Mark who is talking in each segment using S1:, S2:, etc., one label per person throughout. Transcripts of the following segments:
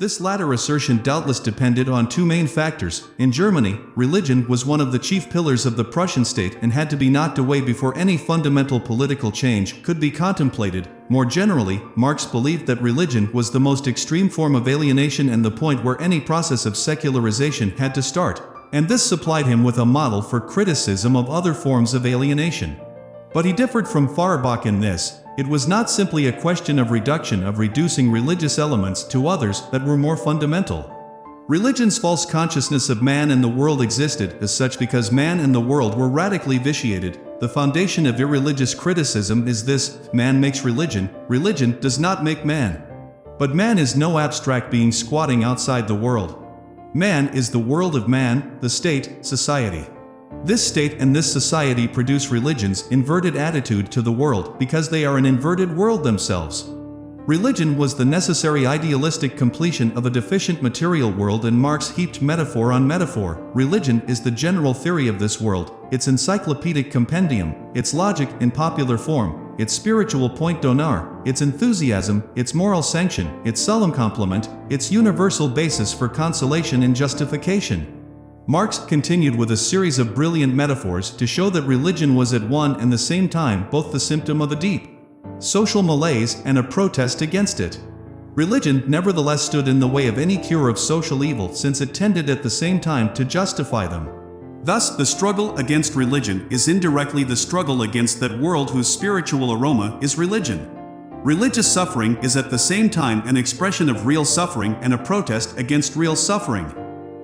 S1: This latter assertion doubtless depended on two main factors. In Germany, religion was one of the chief pillars of the Prussian state and had to be knocked away before any fundamental political change could be contemplated. More generally, Marx believed that religion was the most extreme form of alienation and the point where any process of secularization had to start, and this supplied him with a model for criticism of other forms of alienation. But he differed from Feuerbach in this: it was not simply a question of reducing religious elements to others that were more fundamental. Religion's false consciousness of man and the world existed as such because man and the world were radically vitiated. The foundation of irreligious criticism is this: man makes religion, religion does not make man. But man is no abstract being squatting outside the world. Man is the world of man, the state, society. This state and this society produce religion's inverted attitude to the world because they are an inverted world themselves. Religion was the necessary idealistic completion of a deficient material world, and Marx heaped metaphor on metaphor. Religion is the general theory of this world, its encyclopedic compendium, its logic in popular form, its spiritual point d'honneur, its enthusiasm, its moral sanction, its solemn complement, its universal basis for consolation and justification. Marx continued with a series of brilliant metaphors to show that religion was at one and the same time both the symptom of a deep social malaise and a protest against it. Religion nevertheless stood in the way of any cure of social evil, since it tended at the same time to justify them. Thus, the struggle against religion is indirectly the struggle against that world whose spiritual aroma is religion. Religious suffering is at the same time an expression of real suffering and a protest against real suffering.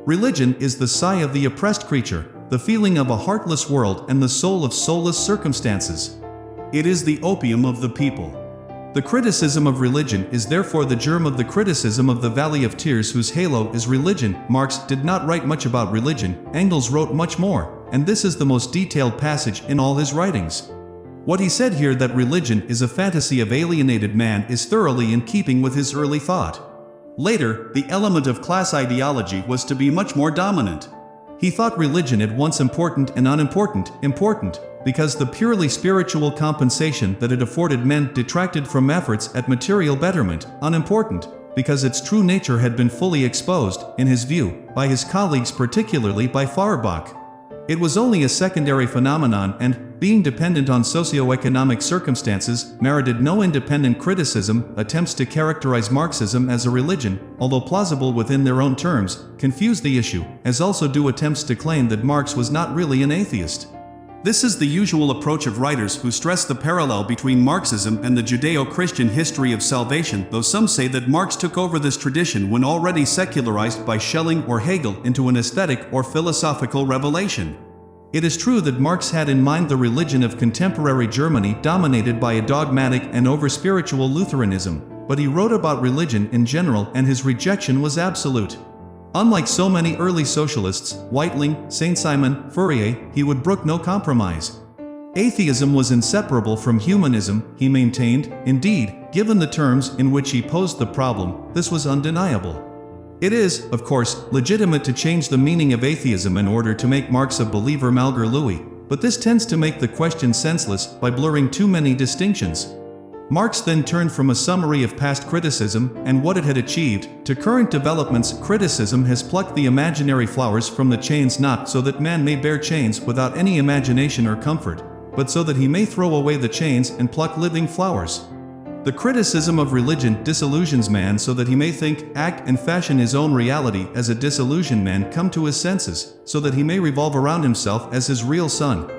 S1: Religion is the sigh of the oppressed creature, the feeling of a heartless world and the soul of soulless circumstances. It is the opium of the people. The criticism of religion is therefore the germ of the criticism of the Valley of Tears, whose halo is religion. Marx did not write much about religion, Engels wrote much more, and this is the most detailed passage in all his writings. What he said here, that religion is a fantasy of alienated man, is thoroughly in keeping with his early thought. Later, the element of class ideology was to be much more dominant. He thought religion at once important and unimportant. Important, because the purely spiritual compensation that it afforded men detracted from efforts at material betterment. Unimportant, because its true nature had been fully exposed, in his view, by his colleagues, particularly by Feuerbach. It was only a secondary phenomenon and, being dependent on socio-economic circumstances, merited no independent criticism. Attempts to characterize Marxism as a religion, although plausible within their own terms, confuse the issue, as also do attempts to claim that Marx was not really an atheist. This is the usual approach of writers who stress the parallel between Marxism and the Judeo-Christian history of salvation, though some say that Marx took over this tradition when already secularized by Schelling or Hegel into an aesthetic or philosophical revelation. It is true that Marx had in mind the religion of contemporary Germany dominated by a dogmatic and over-spiritual Lutheranism, but he wrote about religion in general and his rejection was absolute. Unlike so many early socialists, Weitling, Saint-Simon, Fourier, he would brook no compromise. Atheism was inseparable from humanism, he maintained. Indeed, given the terms in which he posed the problem, this was undeniable. It is, of course, legitimate to change the meaning of atheism in order to make Marx a believer malgré lui, but this tends to make the question senseless by blurring too many distinctions. Marx then turned from a summary of past criticism and what it had achieved to current developments. Criticism has plucked the imaginary flowers from the chains, not so that man may bear chains without any imagination or comfort, but so that he may throw away the chains and pluck living flowers. The criticism of religion disillusions man so that he may think, act, and fashion his own reality as a disillusioned man come to his senses, so that he may revolve around himself as his real sun.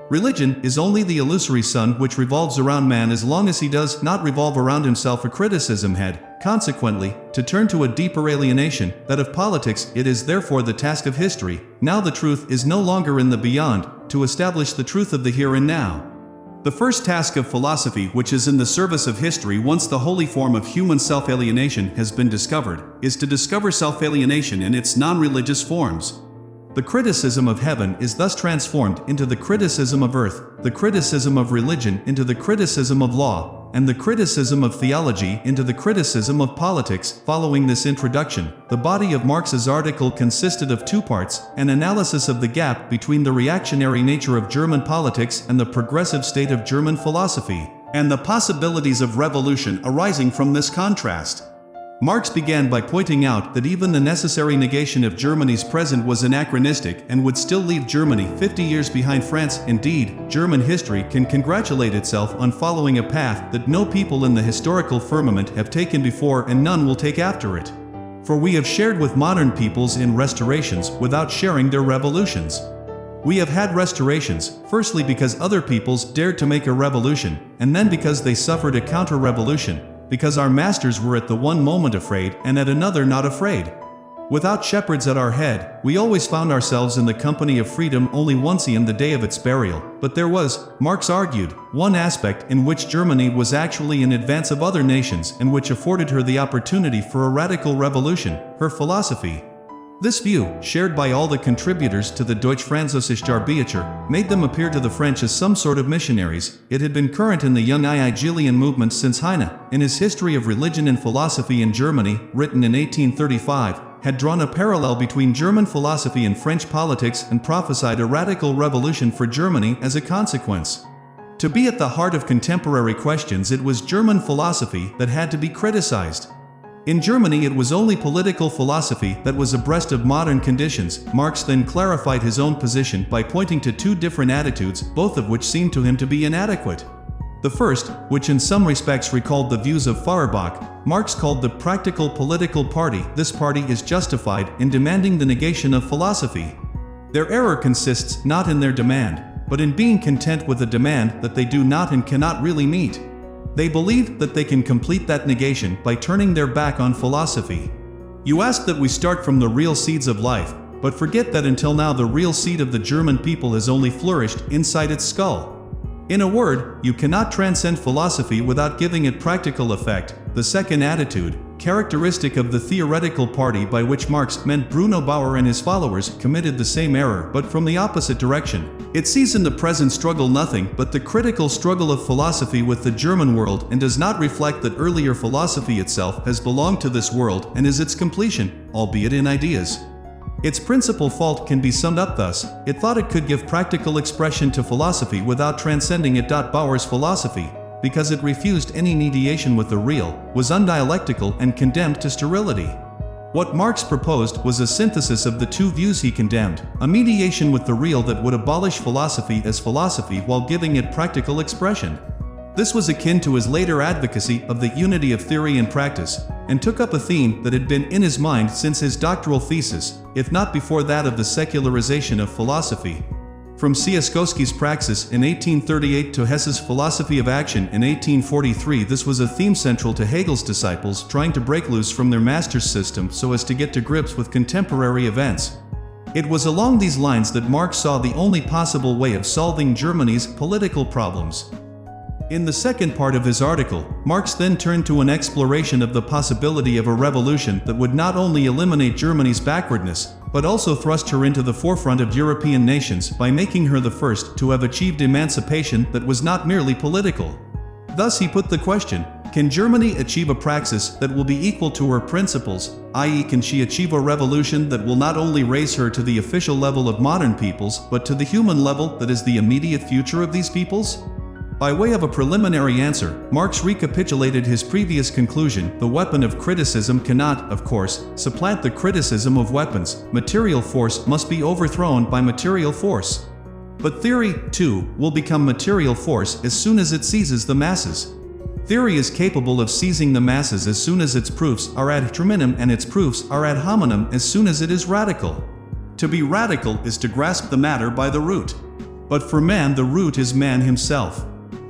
S1: Religion is only the illusory sun which revolves around man as long as he does not revolve around himself. A criticism had, consequently, to turn to a deeper alienation, that of politics. It is therefore the task of history, now the truth is no longer in the beyond, to establish the truth of the here and now. The first task of philosophy, which is in the service of history once the holy form of human self-alienation has been discovered, is to discover self-alienation in its non-religious forms. The criticism of heaven is thus transformed into the criticism of earth, the criticism of religion into the criticism of law, and the criticism of theology into the criticism of politics. Following this introduction, the body of Marx's article consisted of two parts: an analysis of the gap between the reactionary nature of German politics and the progressive state of German philosophy, and the possibilities of revolution arising from this contrast. Marx began by pointing out that even the necessary negation of Germany's present was anachronistic and would still leave Germany 50 years behind France. Indeed, German history can congratulate itself on following a path that no people in the historical firmament have taken before and none will take after it. For we have shared with modern peoples in restorations without sharing their revolutions. We have had restorations, firstly because other peoples dared to make a revolution, and then because they suffered a counter-revolution, because our masters were at the one moment afraid and at another not afraid. Without shepherds at our head, we always found ourselves in the company of freedom only once in the day of its burial. But there was, Marx argued, one aspect in which Germany was actually in advance of other nations and which afforded her the opportunity for a radical revolution, her philosophy. This view, shared by all the contributors to the Deutsch-Französische Bücher, made them appear to the French as some sort of missionaries. It had been current in the young Hegelian movement since Heine, in his History of Religion and Philosophy in Germany, written in 1835, had drawn a parallel between German philosophy and French politics and prophesied a radical revolution for Germany as a consequence. To be at the heart of contemporary questions, it was German philosophy that had to be criticized. In Germany, it was only political philosophy that was abreast of modern conditions. Marx then clarified his own position by pointing to two different attitudes, both of which seemed to him to be inadequate. The first, which in some respects recalled the views of Feuerbach, Marx called the practical political party. This party is justified in demanding the negation of philosophy. Their error consists not in their demand, but in being content with a demand that they do not and cannot really meet. They believe that they can complete that negation by turning their back on philosophy. You ask that we start from the real seeds of life, but forget that until now the real seed of the German people has only flourished inside its skull. In a word, you cannot transcend philosophy without giving it practical effect. The second attitude, characteristic of the theoretical party by which Marx meant Bruno Bauer and his followers, committed the same error, but from the opposite direction. It sees in the present struggle nothing but the critical struggle of philosophy with the German world and does not reflect that earlier philosophy itself has belonged to this world and is its completion, albeit in ideas. Its principal fault can be summed up thus: it thought it could give practical expression to philosophy without transcending it. Bauer's philosophy, because it refused any mediation with the real, was undialectical and condemned to sterility. What Marx proposed was a synthesis of the two views he condemned, a mediation with the real that would abolish philosophy as philosophy while giving it practical expression. This was akin to his later advocacy of the unity of theory and practice, and took up a theme that had been in his mind since his doctoral thesis, if not before that of the secularization of philosophy. From Tsiolkovsky's Praxis in 1838 to Hesse's Philosophy of Action in 1843, this was a theme central to Hegel's disciples trying to break loose from their master's system so as to get to grips with contemporary events. It was along these lines that Marx saw the only possible way of solving Germany's political problems. In the second part of his article, Marx then turned to an exploration of the possibility of a revolution that would not only eliminate Germany's backwardness, but also thrust her into the forefront of European nations by making her the first to have achieved emancipation that was not merely political. Thus he put the question: can Germany achieve a praxis that will be equal to her principles, i.e., can she achieve a revolution that will not only raise her to the official level of modern peoples, but to the human level that is the immediate future of these peoples? By way of a preliminary answer, Marx recapitulated his previous conclusion: the weapon of criticism cannot, of course, supplant the criticism of weapons. Material force must be overthrown by material force. But theory, too, will become material force as soon as it seizes the masses. Theory is capable of seizing the masses as soon as its proofs are ad hominem and its proofs are ad hominem as soon as it is radical. To be radical is to grasp the matter by the root. But for man, the root is man himself.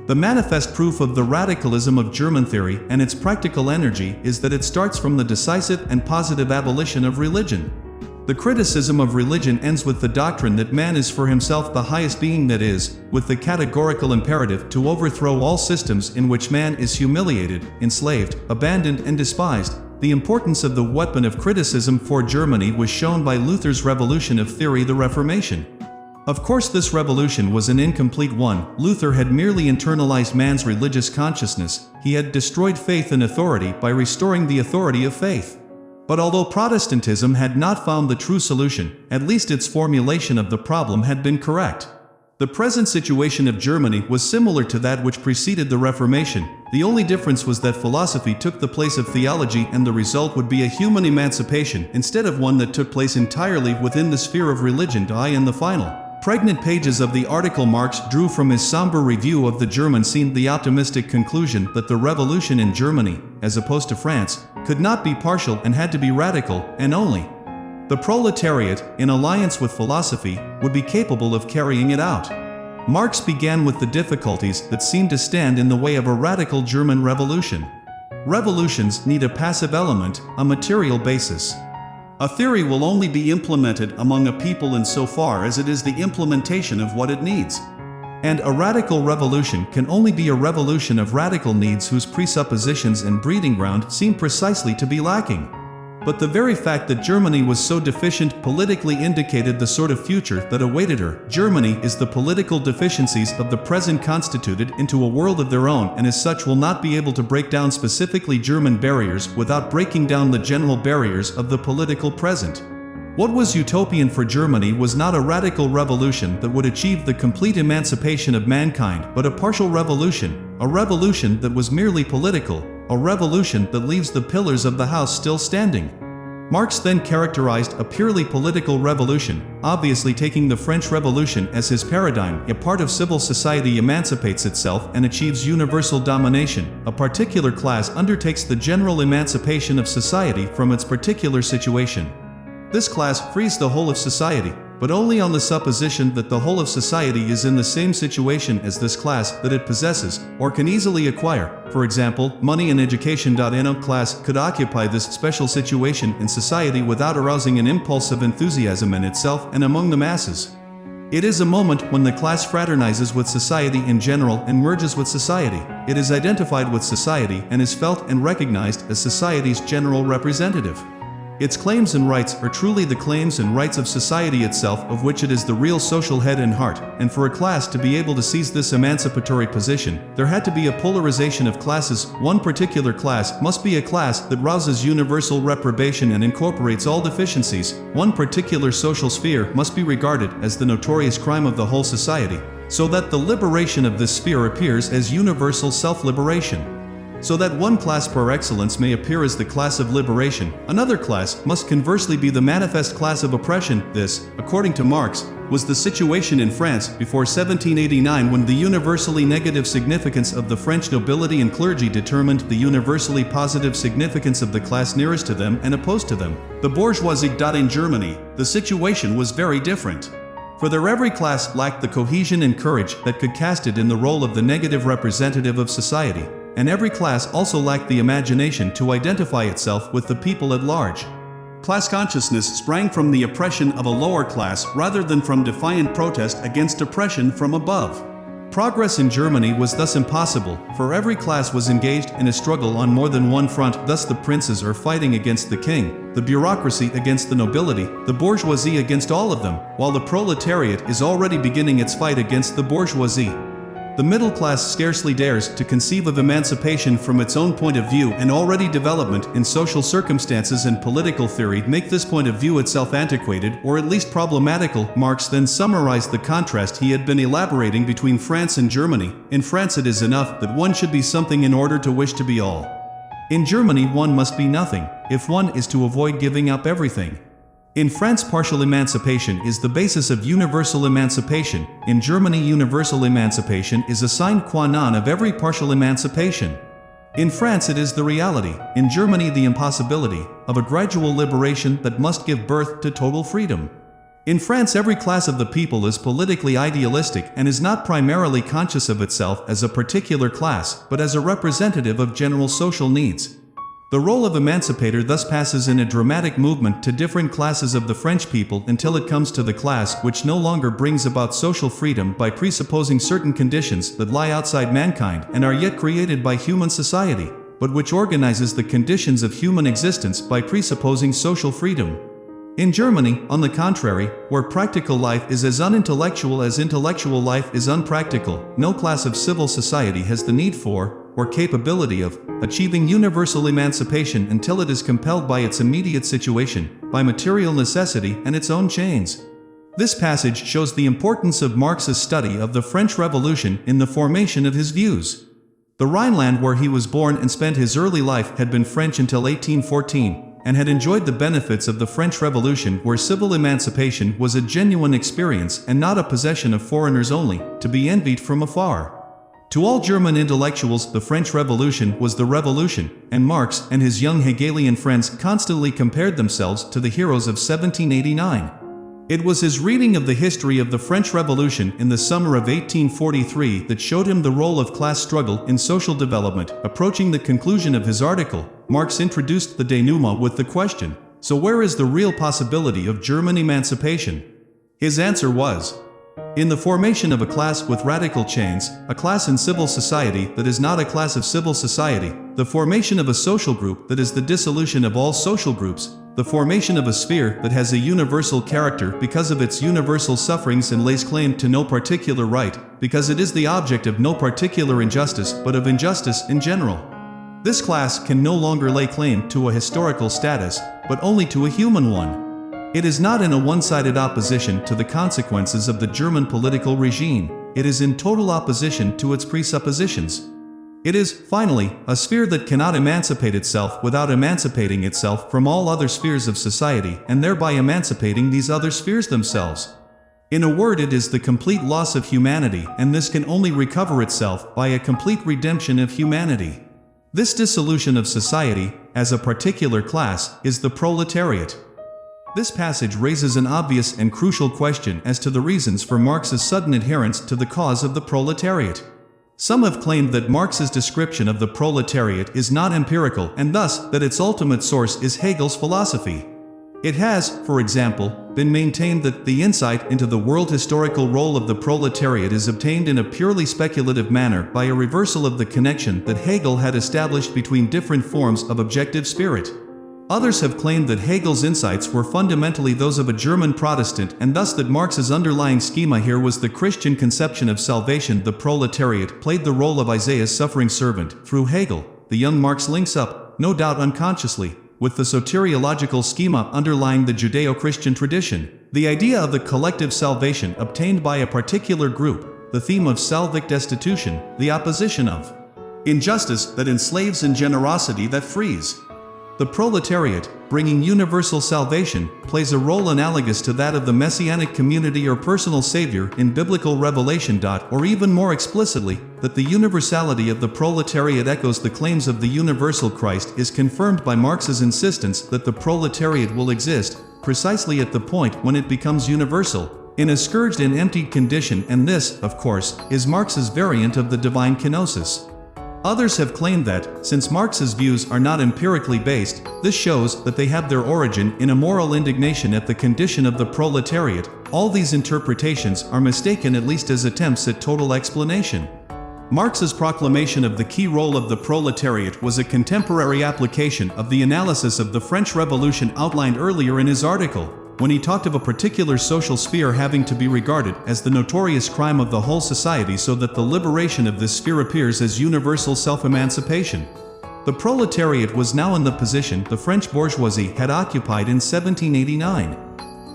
S1: The manifest proof of the radicalism of German theory and its practical energy is that it starts from the decisive and positive abolition of religion. The criticism of religion ends with the doctrine that man is for himself the highest being that is, with the categorical imperative to overthrow all systems in which man is humiliated, enslaved, abandoned and despised. The importance of the weapon of criticism for Germany was shown by Luther's revolution of theory, the Reformation. Of course, this revolution was an incomplete one. Luther had merely internalized man's religious consciousness. He had destroyed faith in authority by restoring the authority of faith. But although Protestantism had not found the true solution, at least its formulation of the problem had been correct. The present situation of Germany was similar to that which preceded the Reformation. The only difference was that philosophy took the place of theology, and the result would be a human emancipation instead of one that took place entirely within the sphere of religion. In the final, pregnant pages of the article, Marx drew from his somber review of the German scene the optimistic conclusion that the revolution in Germany, as opposed to France, could not be partial and had to be radical, and only the proletariat, in alliance with philosophy, would be capable of carrying it out. Marx began with the difficulties that seemed to stand in the way of a radical German revolution. Revolutions need a passive element, a material basis. A theory will only be implemented among a people insofar as it is the implementation of what it needs. And a radical revolution can only be a revolution of radical needs whose presuppositions and breeding ground seem precisely to be lacking. But the very fact that Germany was so deficient politically indicated the sort of future that awaited her. Germany is the political deficiencies of the present constituted into a world of their own, and as such will not be able to break down specifically German barriers without breaking down the general barriers of the political present. What was utopian for Germany was not a radical revolution that would achieve the complete emancipation of mankind, but a partial revolution, a revolution that was merely political, a revolution that leaves the pillars of the house still standing. Marx then characterized a purely political revolution, obviously taking the French Revolution as his paradigm. A part of civil society emancipates itself and achieves universal domination. A particular class undertakes the general emancipation of society from its particular situation. This class frees the whole of society, but only on the supposition that the whole of society is in the same situation as this class that it possesses, or can easily acquire. For example, money and education. No class could occupy this special situation in society without arousing an impulse of enthusiasm in itself and among the masses. It is a moment when the class fraternizes with society in general and merges with society. It is identified with society and is felt and recognized as society's general representative. Its claims and rights are truly the claims and rights of society itself, of which it is the real social head and heart, and for a class to be able to seize this emancipatory position, there had to be a polarization of classes. One particular class must be a class that rouses universal reprobation and incorporates all deficiencies. One particular social sphere must be regarded as the notorious crime of the whole society, so that the liberation of this sphere appears as universal self-liberation. So that one class par excellence may appear as the class of liberation, another class must conversely be the manifest class of oppression. This, according to Marx, was the situation in France before 1789, when the universally negative significance of the French nobility and clergy determined the universally positive significance of the class nearest to them and opposed to them, the bourgeoisie. In Germany, the situation was very different. For there every class lacked the cohesion and courage that could cast it in the role of the negative representative of society. And every class also lacked the imagination to identify itself with the people at large. Class consciousness sprang from the oppression of a lower class rather than from defiant protest against oppression from above. Progress in Germany was thus impossible, for every class was engaged in a struggle on more than one front. Thus the princes are fighting against the king, the bureaucracy against the nobility, the bourgeoisie against all of them, while the proletariat is already beginning its fight against the bourgeoisie. The middle class scarcely dares to conceive of emancipation from its own point of view, and already development in social circumstances and political theory make this point of view itself antiquated, or at least problematical. Marx then summarized the contrast he had been elaborating between France and Germany. In France it is enough that one should be something in order to wish to be all. In Germany one must be nothing, if one is to avoid giving up everything. In France, partial emancipation is the basis of universal emancipation. In Germany, universal emancipation is a sine qua non of every partial emancipation. In France it is the reality, in Germany the impossibility, of a gradual liberation that must give birth to total freedom. In France every class of the people is politically idealistic and is not primarily conscious of itself as a particular class, but as a representative of general social needs. The role of emancipator thus passes in a dramatic movement to different classes of the French people until it comes to the class which no longer brings about social freedom by presupposing certain conditions that lie outside mankind and are yet created by human society, but which organizes the conditions of human existence by presupposing social freedom. In Germany, on the contrary, where practical life is as unintellectual as intellectual life is unpractical, no class of civil society has the need for, or capability of, achieving universal emancipation until it is compelled by its immediate situation, by material necessity and its own chains. This passage shows the importance of Marx's study of the French Revolution in the formation of his views. The Rhineland where he was born and spent his early life had been French until 1814, and had enjoyed the benefits of the French Revolution, where civil emancipation was a genuine experience and not a possession of foreigners only, to be envied from afar. To all German intellectuals, the French Revolution was the revolution, and Marx and his young Hegelian friends constantly compared themselves to the heroes of 1789. It was his reading of the history of the French Revolution in the summer of 1843 that showed him the role of class struggle in social development. Approaching the conclusion of his article, Marx introduced the denouement with the question, "So where is the real possibility of German emancipation?" His answer was, "In the formation of a class with radical chains, a class in civil society that is not a class of civil society, the formation of a social group that is the dissolution of all social groups, the formation of a sphere that has a universal character because of its universal sufferings and lays claim to no particular right, because it is the object of no particular injustice but of injustice in general. This class can no longer lay claim to a historical status, but only to a human one. It is not in a one-sided opposition to the consequences of the German political regime, it is in total opposition to its presuppositions. It is, finally, a sphere that cannot emancipate itself without emancipating itself from all other spheres of society and thereby emancipating these other spheres themselves. In a word, it is the complete loss of humanity, and this can only recover itself by a complete redemption of humanity. This dissolution of society, as a particular class, is the proletariat." This passage raises an obvious and crucial question as to the reasons for Marx's sudden adherence to the cause of the proletariat. Some have claimed that Marx's description of the proletariat is not empirical and thus that its ultimate source is Hegel's philosophy. It has, for example, been maintained that the insight into the world historical role of the proletariat is obtained in a purely speculative manner by a reversal of the connection that Hegel had established between different forms of objective spirit. Others have claimed that Hegel's insights were fundamentally those of a German Protestant and thus that Marx's underlying schema here was the Christian conception of salvation. The proletariat played the role of Isaiah's suffering servant. Through Hegel, the young Marx links up, no doubt unconsciously, with the soteriological schema underlying the Judeo-Christian tradition, the idea of the collective salvation obtained by a particular group, the theme of salvic destitution, the opposition of injustice that enslaves and generosity that frees. The proletariat, bringing universal salvation, plays a role analogous to that of the messianic community or personal savior in biblical revelation. Or even more explicitly, that the universality of the proletariat echoes the claims of the universal Christ is confirmed by Marx's insistence that the proletariat will exist, precisely at the point when it becomes universal, in a scourged and emptied condition, and this, of course, is Marx's variant of the divine kenosis. Others have claimed that, since Marx's views are not empirically based, this shows that they have their origin in a moral indignation at the condition of the proletariat. All these interpretations are mistaken, at least as attempts at total explanation. Marx's proclamation of the key role of the proletariat was a contemporary application of the analysis of the French Revolution outlined earlier in his article, when he talked of a particular social sphere having to be regarded as the notorious crime of the whole society, so that the liberation of this sphere appears as universal self-emancipation. The proletariat was now in the position the French bourgeoisie had occupied in 1789.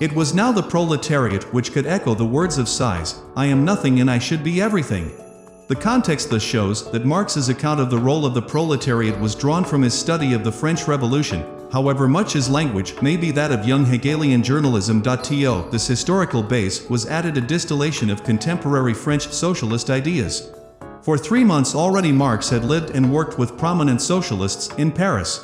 S1: It was now the proletariat which could echo the words of Sighs, "I am nothing and I should be everything." The context thus shows that Marx's account of the role of the proletariat was drawn from his study of the French Revolution. However much his language may be that of young Hegelian journalism. To this historical base was added a distillation of contemporary French socialist ideas. For 3 months already Marx had lived and worked with prominent socialists in Paris.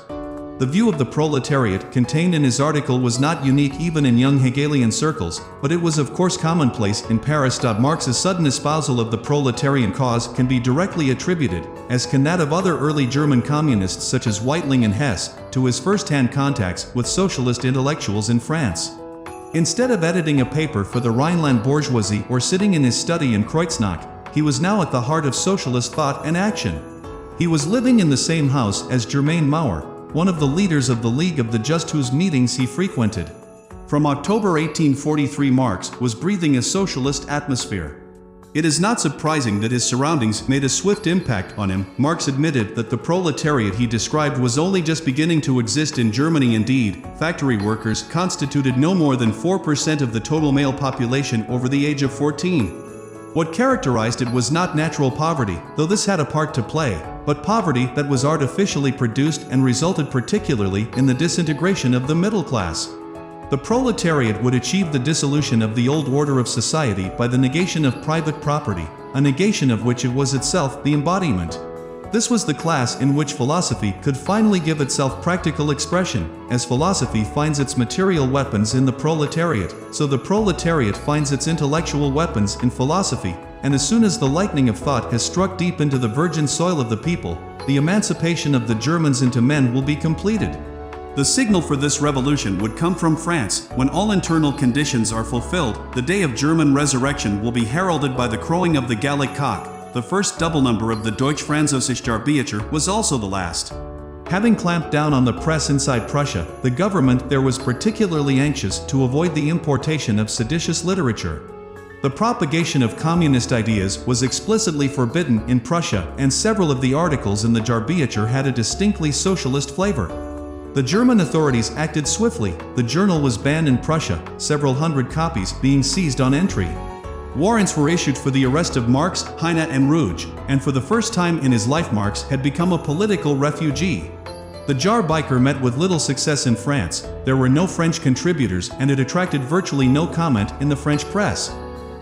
S1: The view of the proletariat contained in his article was not unique even in young Hegelian circles, but it was of course commonplace in Paris. Marx's sudden espousal of the proletarian cause can be directly attributed, as can that of other early German communists such as Weitling and Hess, to his first-hand contacts with socialist intellectuals in France. Instead of editing a paper for the Rhineland bourgeoisie or sitting in his study in Kreuznach, he was now at the heart of socialist thought and action. He was living in the same house as Germain Maurer, one of the leaders of the League of the Just, whose meetings he frequented. From October 1843 Marx was breathing a socialist atmosphere. It is not surprising that his surroundings made a swift impact on him. Marx admitted that the proletariat he described was only just beginning to exist in Germany. Indeed, factory workers constituted no more than 4% of the total male population over the age of 14. What characterized it was not natural poverty, though this had a part to play, but poverty that was artificially produced and resulted particularly in the disintegration of the middle class. The proletariat would achieve the dissolution of the old order of society by the negation of private property, a negation of which it was itself the embodiment. This was the class in which philosophy could finally give itself practical expression. As philosophy finds its material weapons in the proletariat, so the proletariat finds its intellectual weapons in philosophy, and as soon as the lightning of thought has struck deep into the virgin soil of the people, the emancipation of the Germans into men will be completed. The signal for this revolution would come from France. When all internal conditions are fulfilled, the day of German resurrection will be heralded by the crowing of the Gallic cock. The first double number of the Deutsch-Französische Jahrbucher was also the last. Having clamped down on the press inside Prussia, the government there was particularly anxious to avoid the importation of seditious literature. The propagation of communist ideas was explicitly forbidden in Prussia, and several of the articles in the Jahrbucher had a distinctly socialist flavor. The German authorities acted swiftly. The journal was banned in Prussia, several hundred copies being seized on entry. Warrants were issued for the arrest of Marx, Heine and Rouge, and for the first time in his life Marx had become a political refugee. The Jahrbucher met with little success in France. There were no French contributors and it attracted virtually no comment in the French press.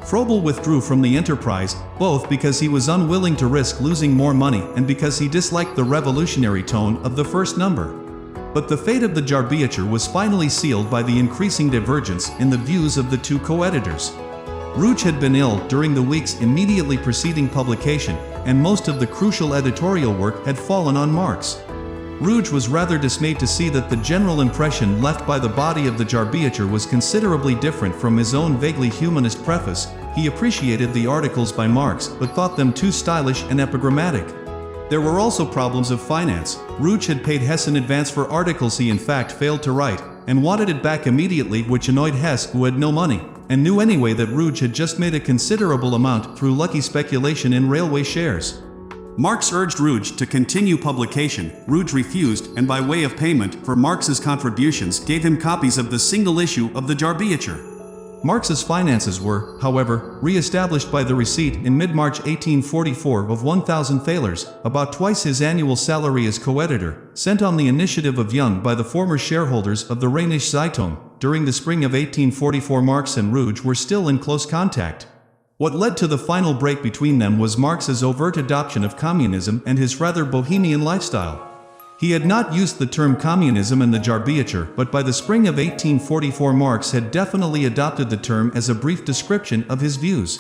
S1: Froebel withdrew from the enterprise, both because he was unwilling to risk losing more money and because he disliked the revolutionary tone of the first number. But the fate of the Jahrbucher was finally sealed by the increasing divergence in the views of the two co-editors. Rouge had been ill during the weeks immediately preceding publication, and most of the crucial editorial work had fallen on Marx. Rouge was rather dismayed to see that the general impression left by the body of the Jahrbucher was considerably different from his own vaguely humanist preface. He appreciated the articles by Marx, but thought them too stylish and epigrammatic. There were also problems of finance. Rouge had paid Hess in advance for articles he in fact failed to write, and wanted it back immediately, which annoyed Hess, who had no money, and knew anyway that Rouge had just made a considerable amount through lucky speculation in railway shares. Marx urged Rouge to continue publication. Rouge refused, and by way of payment for Marx's contributions gave him copies of the single issue of the Jahrbucher. Marx's finances were, however, re-established by the receipt in mid-March 1844 of 1,000 thalers, about twice his annual salary as co-editor, sent on the initiative of Jung by the former shareholders of the Rheinische Zeitung. During the spring of 1844 Marx and Rouge were still in close contact. What led to the final break between them was Marx's overt adoption of communism and his rather bohemian lifestyle. He had not used the term communism in the Jahrbucher, but by the spring of 1844 Marx had definitely adopted the term as a brief description of his views.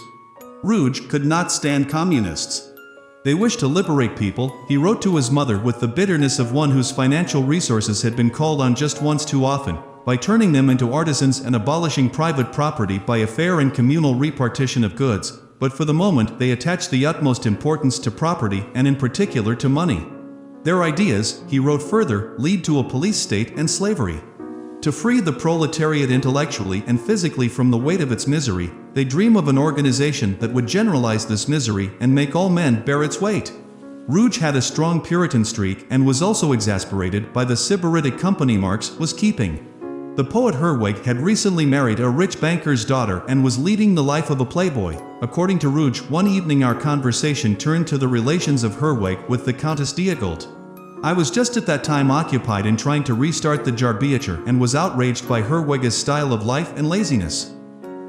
S1: Rouge could not stand communists. They wished to liberate people, he wrote to his mother with the bitterness of one whose financial resources had been called on just once too often, by turning them into artisans and abolishing private property by a fair and communal repartition of goods, but for the moment they attached the utmost importance to property and in particular to money. Their ideas, he wrote further, lead to a police state and slavery. To free the proletariat intellectually and physically from the weight of its misery, they dream of an organization that would generalize this misery and make all men bear its weight. Rouge had a strong Puritan streak and was also exasperated by the sybaritic company Marx was keeping. The poet Herwegh had recently married a rich banker's daughter and was leading the life of a playboy. According to Rouge, one evening our conversation turned to the relations of Herwegh with the Countess Diegold. I was just at that time occupied in trying to restart the Jahrbucher and was outraged by Herwegh's style of life and laziness.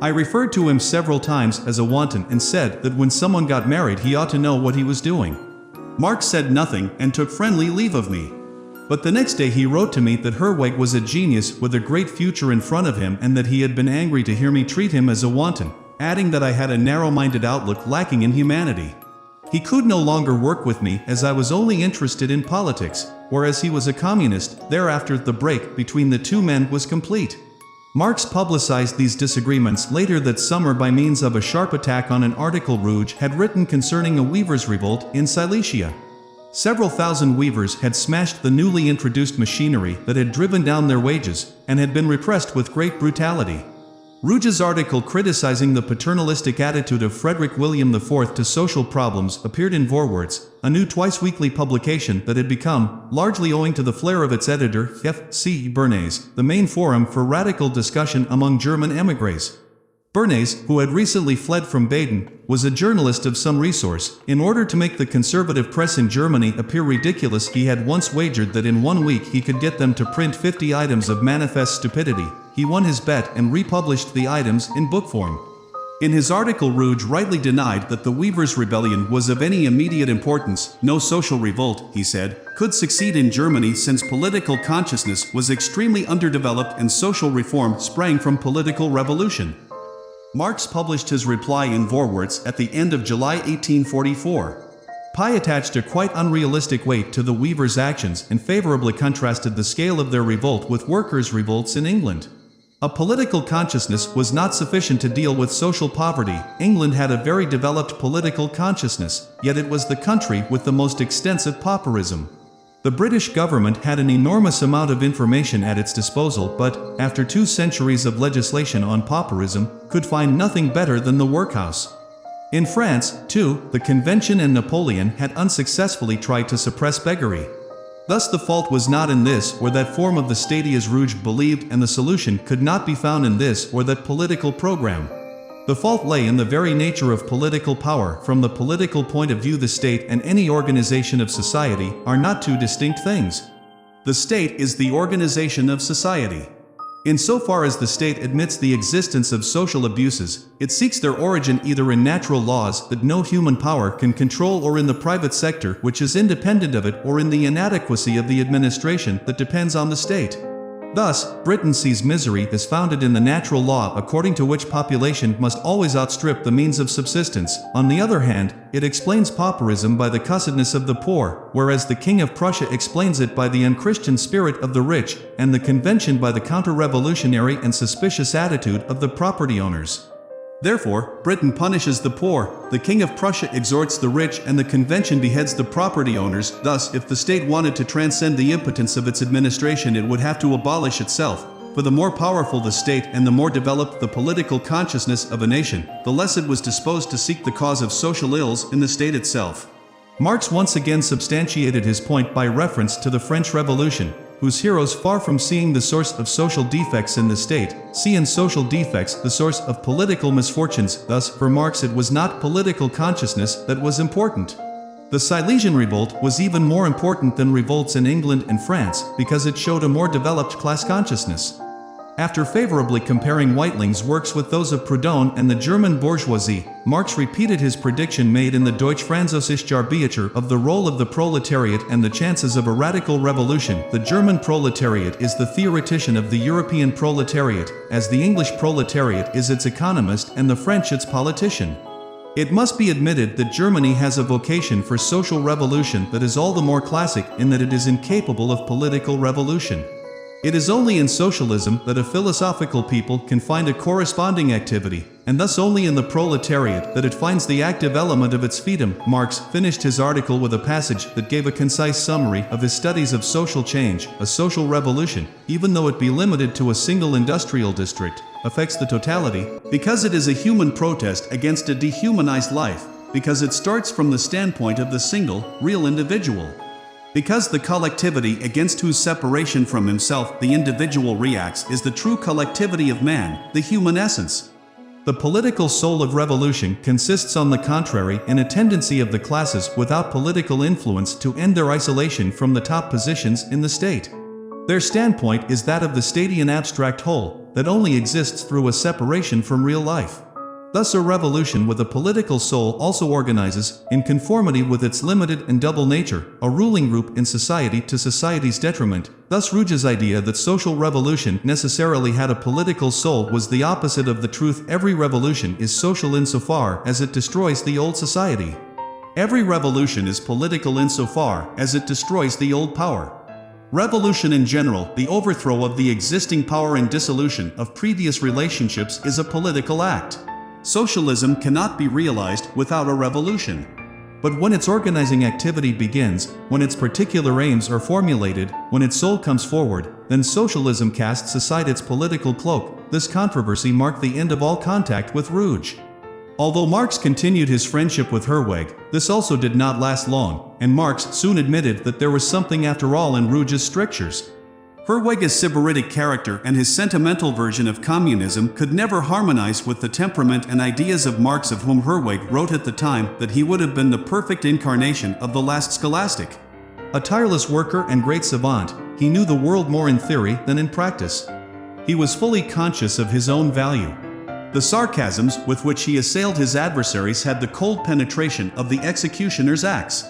S1: I referred to him several times as a wanton and said that when someone got married he ought to know what he was doing. Marx said nothing and took friendly leave of me. But the next day he wrote to me that Herwegh was a genius with a great future in front of him and that he had been angry to hear me treat him as a wanton, adding that I had a narrow-minded outlook lacking in humanity. He could no longer work with me as I was only interested in politics, whereas he was a communist. Thereafter the break between the two men was complete. Marx publicized these disagreements later that summer by means of a sharp attack on an article Rouge had written concerning a weavers' revolt in Silesia. Several thousand weavers had smashed the newly introduced machinery that had driven down their wages, and had been repressed with great brutality. Ruge's article criticizing the paternalistic attitude of Frederick William IV to social problems appeared in Vorwärts, a new twice-weekly publication that had become, largely owing to the flair of its editor, F.C. Bernays, the main forum for radical discussion among German émigrés. Bernays, who had recently fled from Baden, was a journalist of some resource. In order to make the conservative press in Germany appear ridiculous, he had once wagered that in 1 week he could get them to print 50 items of manifest stupidity. He won his bet and republished the items in book form. In his article, Ruge rightly denied that the Weavers' Rebellion was of any immediate importance. No social revolt, he said, could succeed in Germany since political consciousness was extremely underdeveloped and social reform sprang from political revolution. Marx published his reply in Vorwärts at the end of July 1844. Pai attached a quite unrealistic weight to the Weavers' actions and favorably contrasted the scale of their revolt with workers' revolts in England. A political consciousness was not sufficient to deal with social poverty. England had a very developed political consciousness, yet it was the country with the most extensive pauperism. The British government had an enormous amount of information at its disposal, but, after 2 centuries of legislation on pauperism, could find nothing better than the workhouse. In France, too, the Convention and Napoleon had unsuccessfully tried to suppress beggary. Thus the fault was not in this or that form of the state as Ruge believed, and the solution could not be found in this or that political program. The fault lay in the very nature of political power. From the political point of view, the state and any organization of society are not two distinct things. The state is the organization of society. Insofar as the state admits the existence of social abuses, it seeks their origin either in natural laws that no human power can control or in the private sector which is independent of it, or in the inadequacy of the administration that depends on the state. Thus, Britain sees misery as founded in the natural law according to which population must always outstrip the means of subsistence. On the other hand, it explains pauperism by the cussedness of the poor, whereas the King of Prussia explains it by the unchristian spirit of the rich, and the Convention by the counter-revolutionary and suspicious attitude of the property owners. Therefore, Britain punishes the poor, the King of Prussia exhorts the rich, and the Convention beheads the property owners. Thus, if the state wanted to transcend the impotence of its administration, it would have to abolish itself. For the more powerful the state and the more developed the political consciousness of a nation, the less it was disposed to seek the cause of social ills in the state itself. Marx once again substantiated his point by reference to the French Revolution, whose heroes, far from seeing the source of social defects in the state, see in social defects the source of political misfortunes. Thus, for Marx, it was not political consciousness that was important. The Silesian Revolt was even more important than revolts in England and France, because it showed a more developed class consciousness. After favorably comparing Weitling's works with those of Proudhon and the German bourgeoisie, Marx repeated his prediction made in the Deutsche Französische Arbeitet of the role of the proletariat and the chances of a radical revolution. The German proletariat is the theoretician of the European proletariat, as the English proletariat is its economist and the French its politician. It must be admitted that Germany has a vocation for social revolution that is all the more classic in that it is incapable of political revolution. It is only in socialism that a philosophical people can find a corresponding activity, and thus only in the proletariat that it finds the active element of its freedom. Marx finished his article with a passage that gave a concise summary of his studies of social change. A social revolution, even though it be limited to a single industrial district, affects the totality, because it is a human protest against a dehumanized life, because it starts from the standpoint of the single, real individual. Because the collectivity against whose separation from himself the individual reacts is the true collectivity of man, the human essence. The political soul of revolution consists, on the contrary, in a tendency of the classes without political influence to end their isolation from the top positions in the state. Their standpoint is that of the statian abstract whole, that only exists through a separation from real life. Thus a revolution with a political soul also organizes, in conformity with its limited and double nature, a ruling group in society to society's detriment. Thus Ruge's idea that social revolution necessarily had a political soul was the opposite of the truth. Every revolution is social insofar as it destroys the old society. Every revolution is political insofar as it destroys the old power. Revolution in general, the overthrow of the existing power and dissolution of previous relationships, is a political act. Socialism cannot be realized without a revolution. But when its organizing activity begins, when its particular aims are formulated, when its soul comes forward, then socialism casts aside its political cloak, this controversy marked the end of all contact with Rouge. Although Marx continued his friendship with Herwegh, this also did not last long, and Marx soon admitted that there was something after all in Rouge's strictures. Herwegh's sybaritic character and his sentimental version of communism could never harmonize with the temperament and ideas of Marx, of whom Herwegh wrote at the time that he would have been the perfect incarnation of the last scholastic. A tireless worker and great savant, he knew the world more in theory than in practice. He was fully conscious of his own value. The sarcasms with which he assailed his adversaries had the cold penetration of the executioner's axe.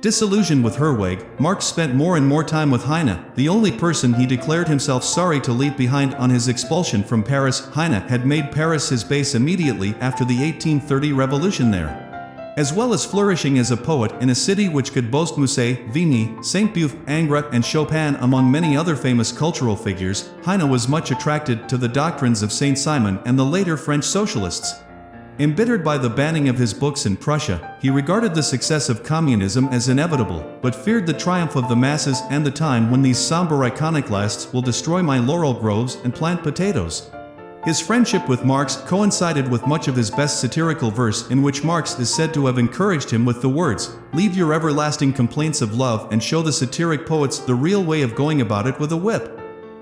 S1: Disillusioned with Herwegh, Marx spent more and more time with Heine, the only person he declared himself sorry to leave behind on his expulsion from Paris. Heine had made Paris his base immediately after the 1830 revolution there. As well as flourishing as a poet in a city which could boast Musset, Vigny, Saint-Beuve, Ingres and Chopin among many other famous cultural figures, Heine was much attracted to the doctrines of Saint-Simon and the later French socialists. Embittered by the banning of his books in Prussia, he regarded the success of communism as inevitable, but feared the triumph of the masses and the time when these somber iconoclasts will destroy my laurel groves and plant potatoes. His friendship with Marx coincided with much of his best satirical verse, in which Marx is said to have encouraged him with the words, "Leave your everlasting complaints of love and show the satiric poets the real way of going about it with a whip."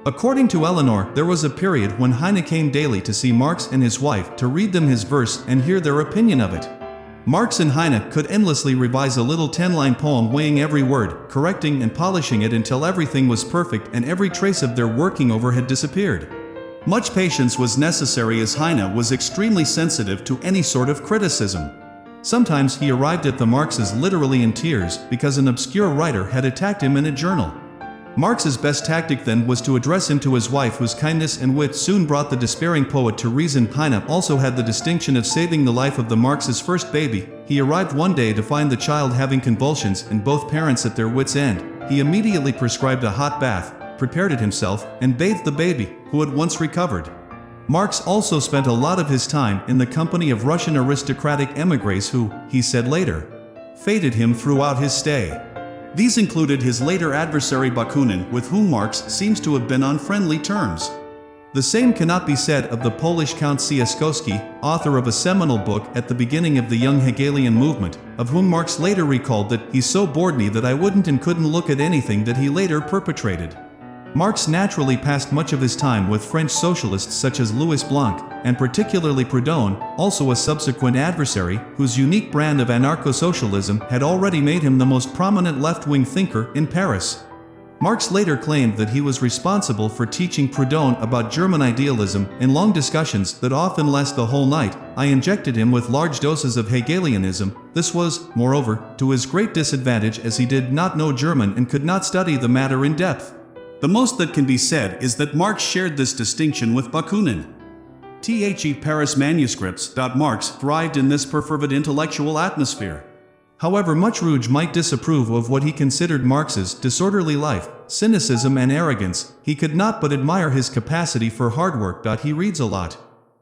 S1: According to Eleanor, there was a period when Heine came daily to see Marx and his wife to read them his verse and hear their opinion of it. Marx and Heine could endlessly revise a little 10-line poem, weighing every word, correcting and polishing it until everything was perfect and every trace of their working over had disappeared. Much patience was necessary, as Heine was extremely sensitive to any sort of criticism. Sometimes he arrived at the Marxes literally in tears because an obscure writer had attacked him in a journal. Marx's best tactic then was to address him to his wife, whose kindness and wit soon brought the despairing poet to reason. Heine also had the distinction of saving the life of the Marx's first baby. He arrived one day to find the child having convulsions and both parents at their wits' end. He immediately prescribed a hot bath, prepared it himself, and bathed the baby, who at once recovered. Marx also spent a lot of his time in the company of Russian aristocratic émigrés who, he said later, fêted him throughout his stay. These included his later adversary Bakunin, with whom Marx seems to have been on friendly terms. The same cannot be said of the Polish Count Siatkowski, author of a seminal book at the beginning of the young Hegelian movement, of whom Marx later recalled that he so bored me that I wouldn't and couldn't look at anything that he later perpetrated. Marx naturally passed much of his time with French socialists such as Louis Blanc, and particularly Proudhon, also a subsequent adversary, whose unique brand of anarcho-socialism had already made him the most prominent left-wing thinker in Paris. Marx later claimed that he was responsible for teaching Proudhon about German idealism. In long discussions that often last the whole night, I injected him with large doses of Hegelianism. This was, moreover, to his great disadvantage, as he did not know German and could not study the matter in depth. The most that can be said is that Marx shared this distinction with Bakunin. The Paris manuscripts. Marx thrived in this perfervid intellectual atmosphere. However much Rouge might disapprove of what he considered Marx's disorderly life, cynicism and arrogance, he could not but admire his capacity for hard work. He reads a lot.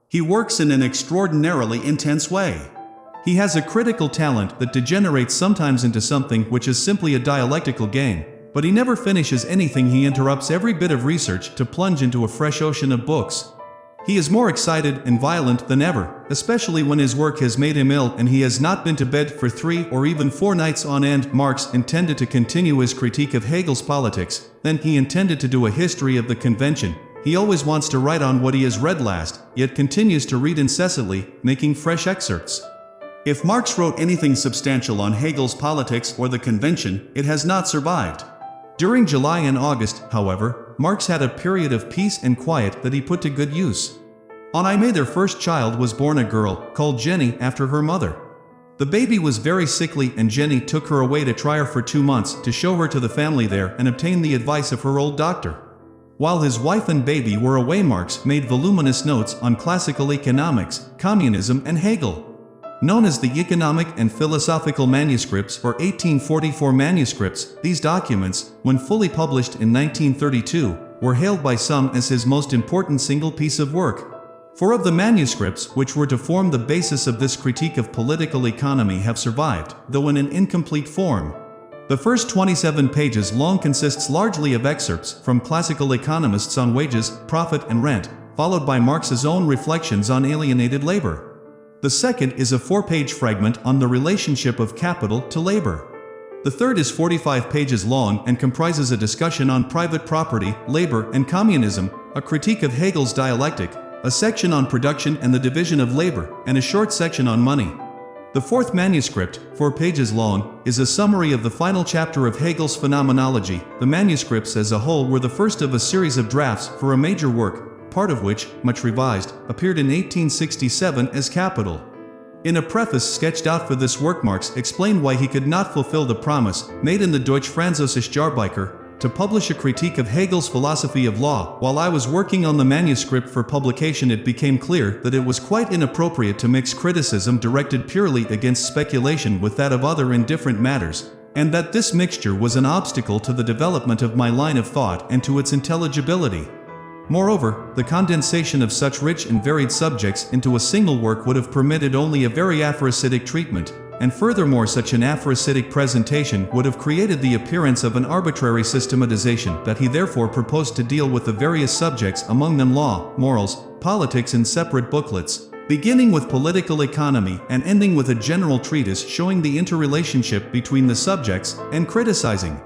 S1: He works in an extraordinarily intense way. He has a critical talent that degenerates sometimes into something which is simply a dialectical game. But he never finishes anything. He interrupts every bit of research to plunge into a fresh ocean of books. He is more excited and violent than ever, especially when his work has made him ill and he has not been to bed for 3 or even 4 nights on end. Marx intended to continue his critique of Hegel's politics, then he intended to do a history of the convention. He always wants to write on what he has read last, yet continues to read incessantly, making fresh excerpts. If Marx wrote anything substantial on Hegel's politics or the convention, it has not survived. During July and August, however, Marx had a period of peace and quiet that he put to good use. On May their first child was born, a girl, called Jenny after her mother. The baby was very sickly and Jenny took her away to try her for 2 months to show her to the family there and obtain the advice of her old doctor. While his wife and baby were away, Marx made voluminous notes on classical economics, communism and Hegel. Known as the Economic and Philosophical Manuscripts or 1844 manuscripts, these documents, when fully published in 1932, were hailed by some as his most important single piece of work. 4 of the manuscripts, which were to form the basis of this critique of political economy, have survived, though in an incomplete form. The first 27 pages long consists largely of excerpts from classical economists on wages, profit and rent, followed by Marx's own reflections on alienated labor. The second is a 4-page fragment on the relationship of capital to labor. The third is 45 pages long and comprises a discussion on private property, labor, and communism, a critique of Hegel's dialectic, a section on production and the division of labor, and a short section on money. The fourth manuscript, 4 pages long, is a summary of the final chapter of Hegel's Phenomenology. The manuscripts as a whole were the first of a series of drafts for a major work, part of which, much revised, appeared in 1867 as Capital. In a preface sketched out for this work, Marx explained why he could not fulfill the promise, made in the Deutsch-Französische Jahrbucher, to publish a critique of Hegel's philosophy of law. While I was working on the manuscript for publication, it became clear that it was quite inappropriate to mix criticism directed purely against speculation with that of other indifferent matters, and that this mixture was an obstacle to the development of my line of thought and to its intelligibility. Moreover, the condensation of such rich and varied subjects into a single work would have permitted only a very aphoristic treatment, and furthermore such an aphoristic presentation would have created the appearance of an arbitrary systematization that he therefore proposed to deal with the various subjects, among them law, morals, politics, in separate booklets, beginning with political economy and ending with a general treatise showing the interrelationship between the subjects and criticizing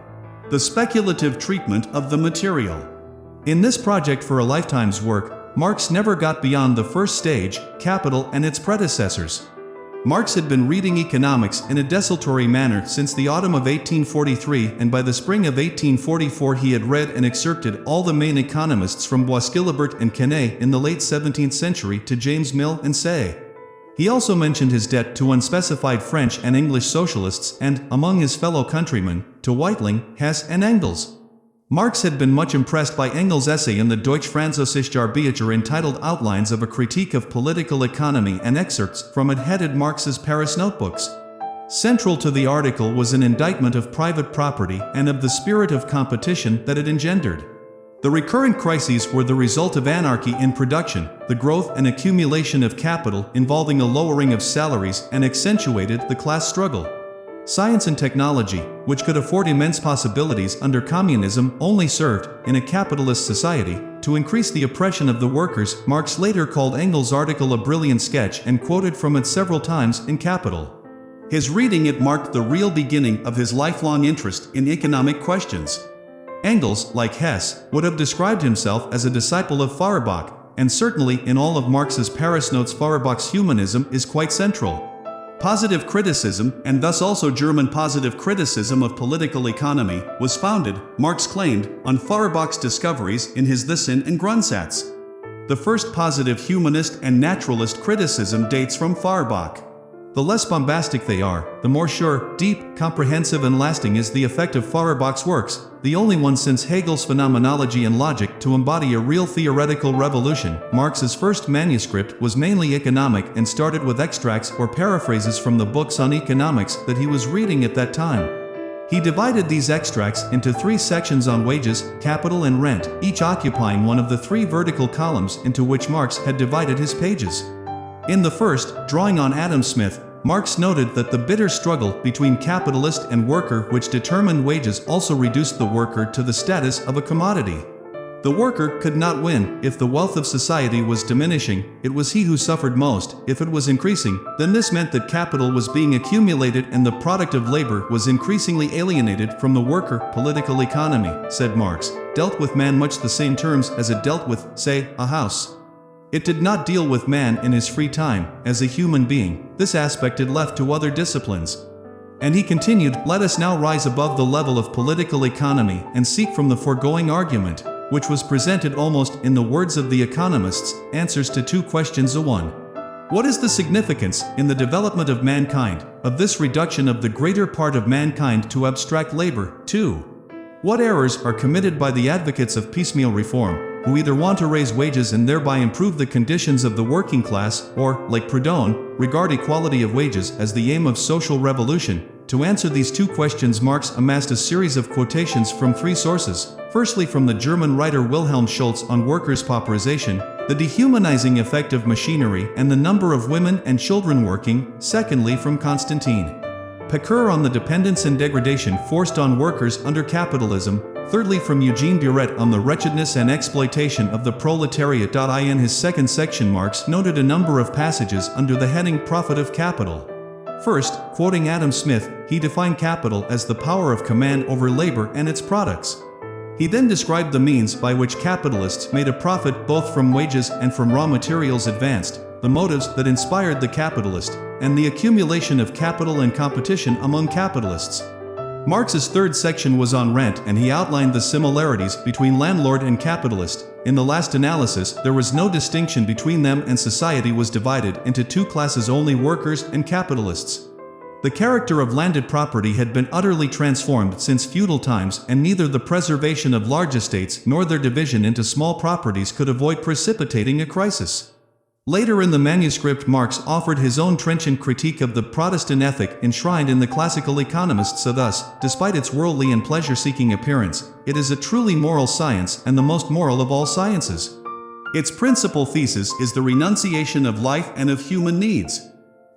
S1: the speculative treatment of the material. In this project for a lifetime's work, Marx never got beyond the first stage, capital and its predecessors. Marx had been reading economics in a desultory manner since the autumn of 1843, and by the spring of 1844 he had read and excerpted all the main economists from Bois-Guilbert and Quesnay in the late 17th century to James Mill and Say. He also mentioned his debt to unspecified French and English socialists and, among his fellow countrymen, to Weitling, Hess and Engels. Marx had been much impressed by Engels' essay in the Deutsch-Französische Jahrbucher entitled Outlines of a Critique of Political Economy, and excerpts from it headed Marx's Paris notebooks. Central to the article was an indictment of private property and of the spirit of competition that it engendered. The recurrent crises were the result of anarchy in production, the growth and accumulation of capital involving a lowering of salaries, and accentuated the class struggle. Science and technology, which could afford immense possibilities under communism, only served, in a capitalist society, to increase the oppression of the workers. Marx later called Engels' article a brilliant sketch and quoted from it several times in Capital. His reading it marked the real beginning of his lifelong interest in economic questions. Engels, like Hess, would have described himself as a disciple of Feuerbach, and certainly in all of Marx's Paris notes Feuerbach's humanism is quite central. Positive criticism, and thus also German positive criticism of political economy, was founded, Marx claimed, on Feuerbach's discoveries in his The Sinn and Grundsatz. The first positive humanist and naturalist criticism dates from Feuerbach. The less bombastic they are, the more sure, deep, comprehensive and lasting is the effect of Feuerbach's works, the only one since Hegel's Phenomenology and Logic to embody a real theoretical revolution. Marx's first manuscript was mainly economic and started with extracts or paraphrases from the books on economics that he was reading at that time. He divided these extracts into 3 sections on wages, capital and rent, each occupying one of the 3 vertical columns into which Marx had divided his pages. In the first, drawing on Adam Smith, Marx noted that the bitter struggle between capitalist and worker which determined wages also reduced the worker to the status of a commodity. The worker could not win. If the wealth of society was diminishing, it was he who suffered most. If it was increasing, then this meant that capital was being accumulated and the product of labor was increasingly alienated from the worker. Political economy, said Marx, dealt with man much the same terms as it dealt with, say, a house. It did not deal with man in his free time, as a human being. This aspect it left to other disciplines. And he continued, let us now rise above the level of political economy and seek from the foregoing argument, which was presented almost in the words of the economists, answers to 2 questions. 1. What is the significance, in the development of mankind, of this reduction of the greater part of mankind to abstract labor? 2. What errors are committed by the advocates of piecemeal reform, who either want to raise wages and thereby improve the conditions of the working class, or, like Proudhon, regard equality of wages as the aim of social revolution? To answer these 2 questions, Marx amassed a series of quotations from 3 sources. Firstly, from the German writer Wilhelm Schultz on workers' pauperization, the dehumanizing effect of machinery and the number of women and children working. Secondly, from Konstantin Pecker on the dependence and degradation forced on workers under capitalism. Thirdly, from Eugene Buret on the wretchedness and exploitation of the proletariat. In his second section, Marx noted a number of passages under the heading Profit of Capital. First, quoting Adam Smith, he defined capital as the power of command over labor and its products. He then described the means by which capitalists made a profit both from wages and from raw materials advanced, the motives that inspired the capitalist, and the accumulation of capital and competition among capitalists. Marx's third section was on rent, and he outlined the similarities between landlord and capitalist. In the last analysis, there was no distinction between them, and society was divided into two classes only: workers and capitalists. The character of landed property had been utterly transformed since feudal times, and neither the preservation of large estates nor their division into small properties could avoid precipitating a crisis. Later in the manuscript, Marx offered his own trenchant critique of the Protestant ethic enshrined in the classical economists. Thus, despite its worldly and pleasure-seeking appearance, it is a truly moral science and the most moral of all sciences. Its principal thesis is the renunciation of life and of human needs.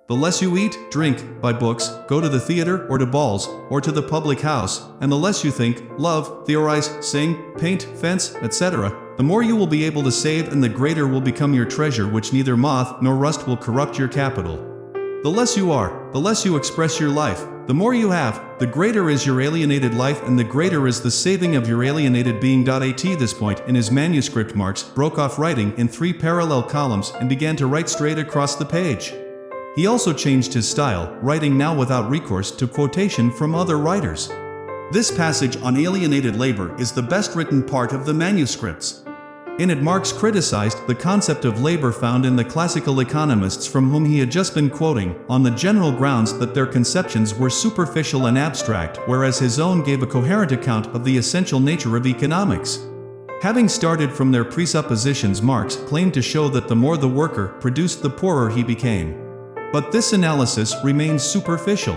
S1: The less you eat, drink, buy books, go to the theater or to balls, or to the public house, and the less you think, love, theorize, sing, paint, fence, etc., the more you will be able to save, and the greater will become your treasure, which neither moth nor rust will corrupt your capital. The less you are, the less you express your life. The more you have, the greater is your alienated life, and the greater is the saving of your alienated being. At this point in his manuscript, Marx broke off writing in 3 parallel columns and began to write straight across the page. He also changed his style, writing now without recourse to quotation from other writers. This passage on alienated labor is the best written part of the manuscripts. In it, Marx criticized the concept of labor found in the classical economists from whom he had just been quoting, on the general grounds that their conceptions were superficial and abstract, whereas his own gave a coherent account of the essential nature of economics. Having started from their presuppositions, Marx claimed to show that the more the worker produced, the poorer he became. But this analysis remains superficial.